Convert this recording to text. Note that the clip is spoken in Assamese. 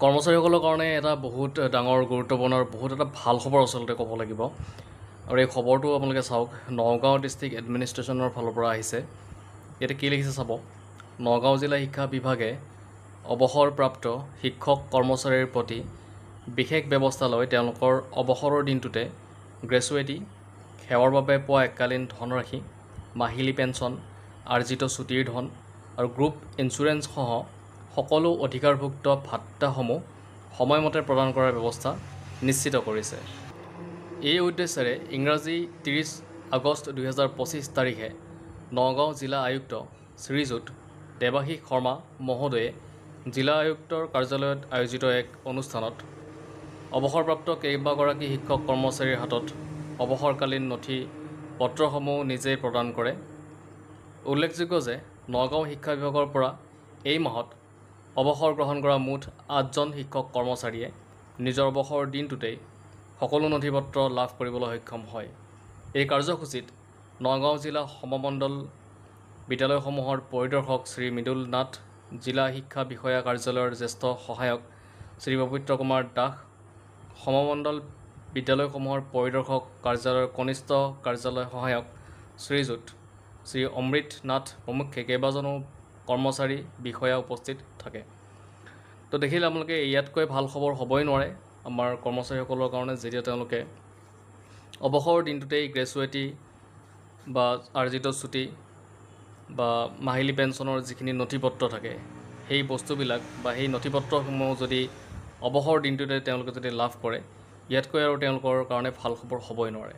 কৰ্মচাৰীসকলৰ কাৰণে এটা বহুত ডাঙৰ গুৰুত্বপূৰ্ণ আৰু বহুত এটা ভাল খবৰ আচলতে ক'ব লাগিব। আৰু এই খবৰটো আপোনালোকে চাওক, নগাঁও ডিষ্ট্ৰিক্ট এডমিনিষ্ট্ৰেশ্যনৰ ফালৰ পৰা আহিছে। ইয়াতে কি লিখিছে চাব, নগাঁও জিলা শিক্ষা বিভাগে অৱসৰপ্ৰাপ্ত শিক্ষক কৰ্মচাৰীৰ প্ৰতি বিশেষ ব্যৱস্থা লৈ তেওঁলোকৰ অৱসৰৰ দিনটোতে গ্ৰেচুৱেটি, সেৱাৰ বাবে পোৱা এককালীন ধনৰাশি, মাহিলী পেঞ্চন, আৰ্জিত ছুটিৰ ধন আৰু গ্ৰুপ ইঞ্চুৰেঞ্চসহ সকলো অধিকাৰভুক্ত ভাত্তাসমূহ সময়মতে প্ৰদান কৰাৰ ব্যৱস্থা নিশ্চিত কৰিছে। এই উদ্দেশ্যেৰে ইংৰাজী 30 আগষ্ট 2025 তাৰিখে নগাঁও জিলা আয়ুক্ত শ্ৰীযুত দেৱাশীষ শৰ্মা মহোদয়ে জিলা আয়ুক্তৰ কাৰ্যালয়ত আয়োজিত এক অনুষ্ঠানত অৱসৰপ্ৰাপ্ত কেইবাগৰাকী শিক্ষক কৰ্মচাৰীৰ হাতত অৱসৰকালীন নথি পত্ৰসমূহ নিজেই প্ৰদান কৰে। উল্লেখযোগ্য যে নগাঁও শিক্ষা বিভাগৰ পৰা এই মাহত অৱসৰ গ্ৰহণ কৰা মুঠ 8জন শিক্ষক কৰ্মচাৰীয়ে নিজৰ অৱসৰৰ দিনটোতেই সকলো নথিপত্ৰ লাভ কৰিবলৈ সক্ষম হয়। এই কাৰ্যসূচীত নগাঁও জিলা সমমণ্ডল বিদ্যালয়সমূহৰ পৰিদৰ্শক শ্ৰী মৃদুল নাথ, জিলা শিক্ষা বিষয়া কাৰ্যালয়ৰ জ্যেষ্ঠ সহায়ক শ্ৰী পবিত্ৰ কুমাৰ দাস, সমমণ্ডল বিদ্যালয়সমূহৰ পৰিদৰ্শক কাৰ্যালয়ৰ কনিষ্ঠ কাৰ্যালয় সহায়ক শ্ৰীযুত শ্ৰী অমৃত নাথ প্ৰমুখ্যে কেইবাজনো কৰ্মচাৰী বিষয়া উপস্থিত থাকে। তো দেখিলে আপোনালোকে ইয়াতকৈ ভাল খবৰ হ'বই নোৱাৰে আমাৰ কৰ্মচাৰীসকলৰ কাৰণে, যেতিয়া তেওঁলোকে অৱসৰৰ দিনটোতেই গ্ৰেচুৱেটি বা আৰ্জিত ছুটি বা মাহিলী পেঞ্চনৰ যিখিনি নথিপত্ৰ থাকে সেই বস্তুবিলাক বা সেই নথিপত্ৰসমূহ যদি অৱসৰৰ দিনটোতে তেওঁলোকে যদি লাভ কৰে, ইয়াতকৈ আৰু তেওঁলোকৰ কাৰণে ভাল খবৰ হ'বই নোৱাৰে।